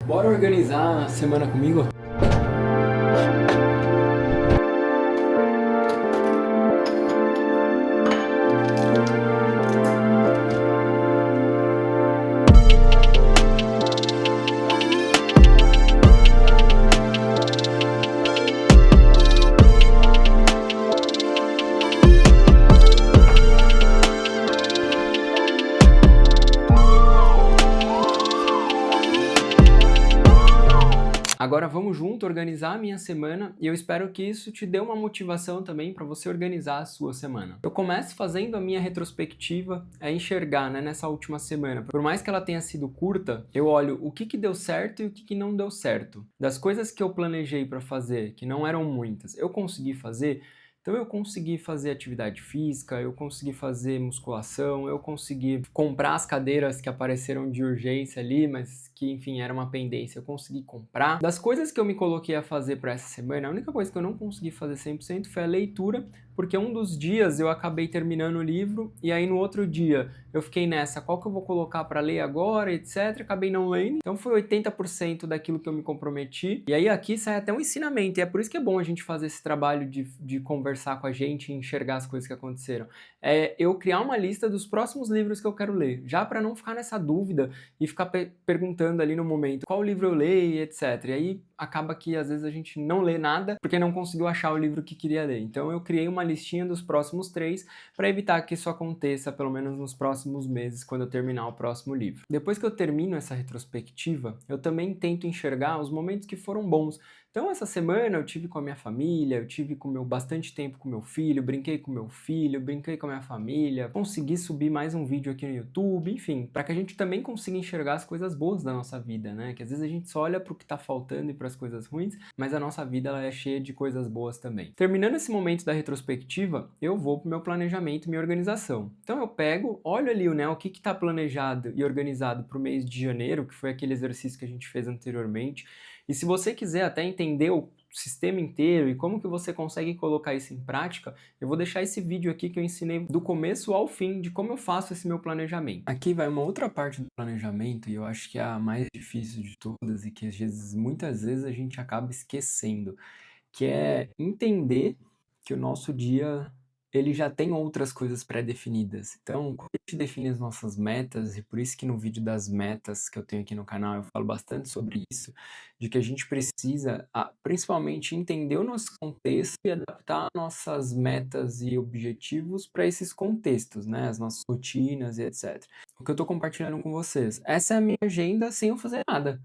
Bora organizar a semana comigo? Agora vamos junto organizar a minha semana e eu espero que isso te dê uma motivação também para você organizar a sua semana. Eu começo fazendo a minha retrospectiva, enxergar, né, nessa última semana. Por mais que ela tenha sido curta, eu olho o que deu certo e o que não deu certo. Das coisas que eu planejei para fazer, que não eram muitas, eu consegui fazer. Então eu consegui fazer atividade física, eu consegui fazer musculação, eu consegui comprar as cadeiras que apareceram de urgência ali, mas que enfim era uma pendência, eu consegui comprar. Das coisas que eu me coloquei a fazer para essa semana, a única coisa que eu não consegui fazer 100% foi a leitura, porque um dos dias eu acabei terminando o livro e aí no outro dia eu fiquei nessa, qual que eu vou colocar para ler agora, etc. Acabei não lendo, então foi 80% daquilo que eu me comprometi. E aí aqui sai até um ensinamento, e é por isso que é bom a gente fazer esse trabalho de conversar com a gente e enxergar as coisas que aconteceram. É eu criar uma lista dos próximos livros que eu quero ler, já para não ficar nessa dúvida e ficar perguntando ali no momento qual livro eu leio, etc. E aí acaba que às vezes a gente não lê nada porque não conseguiu achar o livro que queria ler. Então eu criei uma listinha dos próximos 3 para evitar que isso aconteça pelo menos nos próximos meses quando eu terminar o próximo livro. Depois que eu termino essa retrospectiva, eu também tento enxergar os momentos que foram bons. Então essa semana eu tive com a minha família, eu tive bastante tempo com meu filho, brinquei com meu filho, brinquei com a minha família, consegui subir mais um vídeo aqui no YouTube, enfim, para que a gente também consiga enxergar as coisas boas da nossa vida, né? Que às vezes a gente só olha para o que tá faltando e para as coisas ruins, mas a nossa vida ela é cheia de coisas boas também. Terminando esse momento da retrospectiva, eu vou pro meu planejamento e minha organização. Então eu pego, olho ali, né, o que tá planejado e organizado para o mês de janeiro, que foi aquele exercício que a gente fez anteriormente. E se você quiser até entender o sistema inteiro e como que você consegue colocar isso em prática, eu vou deixar esse vídeo aqui que eu ensinei do começo ao fim de como eu faço esse meu planejamento. Aqui vai uma outra parte do planejamento e eu acho que é a mais difícil de todas e que muitas vezes a gente acaba esquecendo, que é entender que o nosso dia ele já tem outras coisas pré-definidas. Então, quando a gente define as nossas metas, e por isso que no vídeo das metas que eu tenho aqui no canal eu falo bastante sobre isso, de que a gente precisa, principalmente, entender o nosso contexto e adaptar nossas metas e objetivos para esses contextos, né? As nossas rotinas e etc. O que eu estou compartilhando com vocês. Essa é a minha agenda sem eu fazer nada.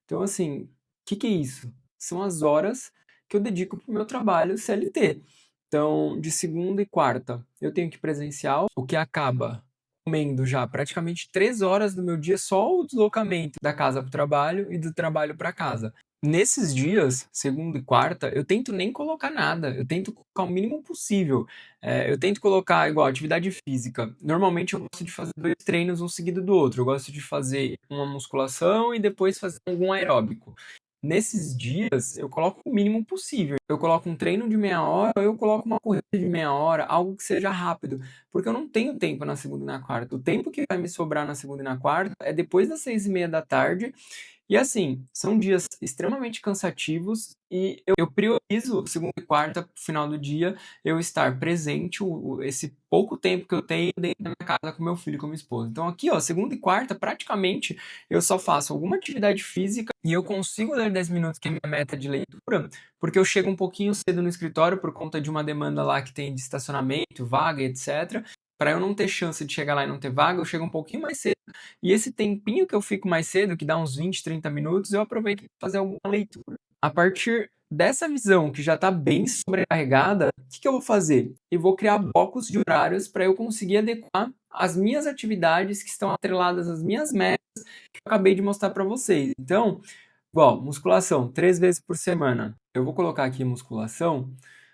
Então, assim, o que é isso? São as horas que eu dedico para o meu trabalho CLT. Então, de segunda e quarta, eu tenho que ir presencial, o que acaba comendo já praticamente 3 horas do meu dia só o deslocamento da casa para o trabalho e do trabalho para casa. Nesses dias, segunda e quarta, eu tento nem colocar nada, eu tento colocar o mínimo possível. Eu tento colocar igual atividade física. Normalmente eu gosto de fazer 2 treinos um seguido do outro. Eu gosto de fazer uma musculação e depois fazer algum aeróbico. Nesses dias, eu coloco o mínimo possível. Eu coloco um treino de meia hora, ou eu coloco uma corrida de meia hora, algo que seja rápido. Porque eu não tenho tempo na segunda e na quarta. O tempo que vai me sobrar na segunda e na quarta é depois das 6:30 da tarde. E assim, são dias extremamente cansativos e eu priorizo segunda e quarta, pro final do dia, eu estar presente esse pouco tempo que eu tenho dentro da minha casa com meu filho e com minha esposa. Então aqui, ó, segunda e quarta, praticamente, eu só faço alguma atividade física e eu consigo ler 10 minutos, que é a minha meta de leitura, porque eu chego um pouquinho cedo no escritório por conta de uma demanda lá que tem de estacionamento, vaga, etc. Para eu não ter chance de chegar lá e não ter vaga, eu chego um pouquinho mais cedo. E esse tempinho que eu fico mais cedo, que dá uns 20, 30 minutos, eu aproveito para fazer alguma leitura. A partir dessa visão que já está bem sobrecarregada, o que eu vou fazer? Eu vou criar blocos de horários para eu conseguir adequar as minhas atividades que estão atreladas às minhas metas que eu acabei de mostrar para vocês. Então, igual, musculação, 3 vezes por semana. Eu vou colocar aqui musculação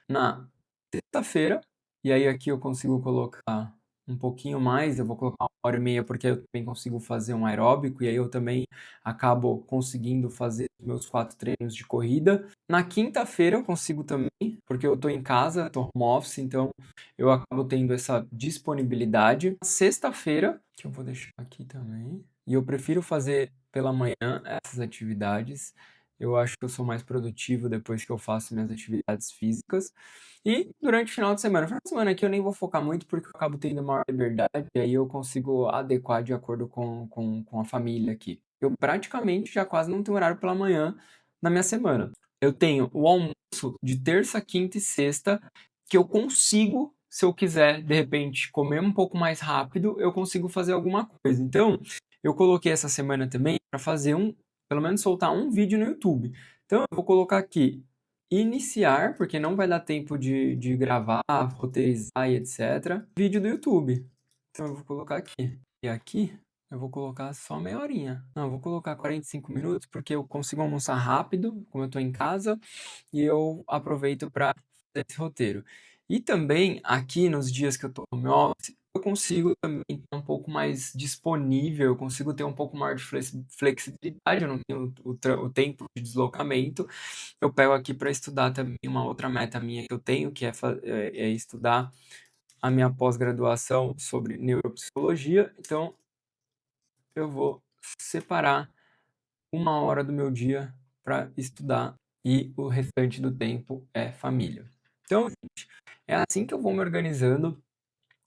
na sexta-feira, e aí aqui eu consigo colocar um pouquinho mais, eu vou colocar 1h30 porque eu também consigo fazer um aeróbico, e aí eu também acabo conseguindo fazer os meus 4 treinos de corrida. Na quinta-feira eu consigo também, porque eu tô em casa, tô home office, então eu acabo tendo essa disponibilidade. Sexta-feira, que eu vou deixar aqui também. e eu prefiro fazer pela manhã essas atividades. Eu acho que eu sou mais produtivo depois que eu faço minhas atividades físicas. E durante o final de semana aqui eu nem vou focar muito porque eu acabo tendo maior liberdade e aí eu consigo adequar de acordo com a família aqui. Eu praticamente já quase não tenho horário pela manhã na minha semana. Eu tenho o almoço de terça, quinta e sexta que eu consigo, se eu quiser, de repente, comer um pouco mais rápido, eu consigo fazer alguma coisa. Então, eu coloquei essa semana também para fazer pelo menos soltar um vídeo no YouTube. Então, eu vou colocar aqui iniciar, porque não vai dar tempo de gravar, roteirizar e etc. Vídeo do YouTube. Então, eu vou colocar aqui. E aqui, eu vou colocar só meia horinha. Não, eu vou colocar 45 minutos, porque eu consigo almoçar rápido, como eu estou em casa, e eu aproveito para fazer esse roteiro. E também, aqui nos dias que eu estou no home office, eu consigo também estar um pouco mais disponível, eu consigo ter um pouco maior de flexibilidade, eu não tenho o tempo de deslocamento. Eu pego aqui para estudar também uma outra meta minha que eu tenho, que é estudar a minha pós-graduação sobre neuropsicologia. Então, eu vou separar uma hora do meu dia para estudar e o restante do tempo é família. Então, gente, é assim que eu vou me organizando.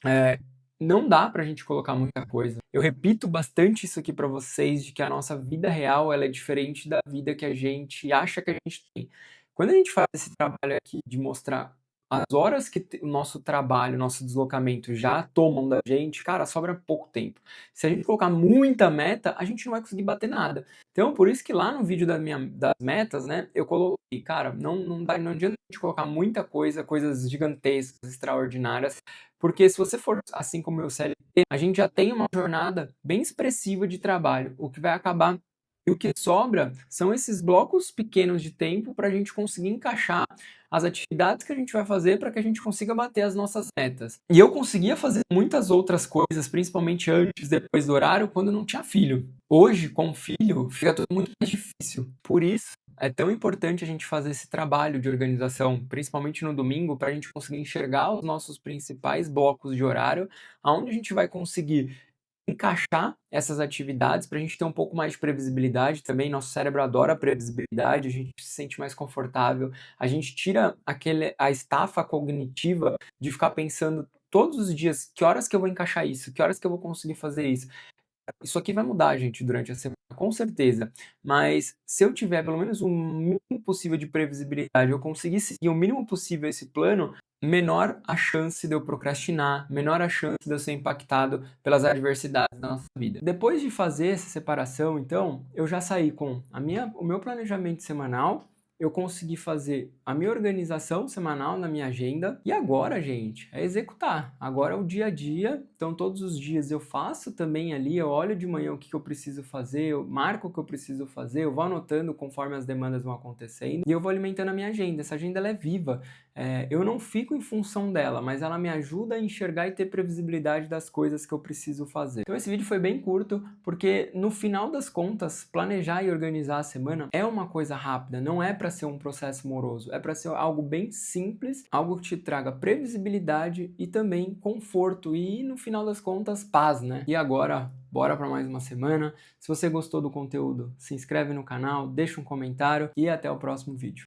É, não dá pra gente colocar muita coisa. Eu repito bastante isso aqui pra vocês, de que a nossa vida real ela é diferente da vida que a gente acha que a gente tem. Quando a gente faz esse trabalho aqui de mostrar as horas que o nosso trabalho, o nosso deslocamento já tomam da gente, cara, sobra pouco tempo. Se a gente colocar muita meta, a gente não vai conseguir bater nada. Então, por isso que lá no vídeo das metas, né, eu coloquei, cara, não adianta a gente colocar muita coisa, coisas gigantescas, extraordinárias, porque se você for assim como o CLT, a gente já tem uma jornada bem expressiva de trabalho, o que vai acabar e o que sobra são esses blocos pequenos de tempo para a gente conseguir encaixar as atividades que a gente vai fazer para que a gente consiga bater as nossas metas. E eu conseguia fazer muitas outras coisas, principalmente antes, depois do horário, quando não tinha filho. Hoje, com filho, fica tudo muito mais difícil. Por isso, é tão importante a gente fazer esse trabalho de organização, principalmente no domingo, para a gente conseguir enxergar os nossos principais blocos de horário, aonde a gente vai conseguir encaixar essas atividades para a gente ter um pouco mais de previsibilidade também. Nosso cérebro adora previsibilidade, a gente se sente mais confortável, a gente tira a estafa cognitiva de ficar pensando todos os dias que horas que eu vou encaixar isso, que horas que eu vou conseguir fazer isso. Isso aqui vai mudar, gente, durante a semana, com certeza. Mas se eu tiver pelo menos o mínimo possível de previsibilidade, eu conseguir seguir o mínimo possível esse plano, menor a chance de eu procrastinar, menor a chance de eu ser impactado pelas adversidades da nossa vida. Depois de fazer essa separação, então, eu já saí com o meu planejamento semanal, eu consegui fazer a minha organização semanal na minha agenda. E agora, gente, é executar. Agora é o dia a dia. Então, todos os dias eu faço também ali, eu olho de manhã o que eu preciso fazer, eu marco o que eu preciso fazer, eu vou anotando conforme as demandas vão acontecendo e eu vou alimentando a minha agenda. Essa agenda ela é viva. Eu não fico em função dela, mas ela me ajuda a enxergar e ter previsibilidade das coisas que eu preciso fazer. Então, esse vídeo foi bem curto, porque no final das contas, planejar e organizar a semana é uma coisa rápida, não é para ser um processo moroso, é para ser algo bem simples, algo que te traga previsibilidade e também conforto e, no final das contas, paz, né? E agora, bora para mais uma semana. Se você gostou do conteúdo, se inscreve no canal, deixa um comentário e até o próximo vídeo.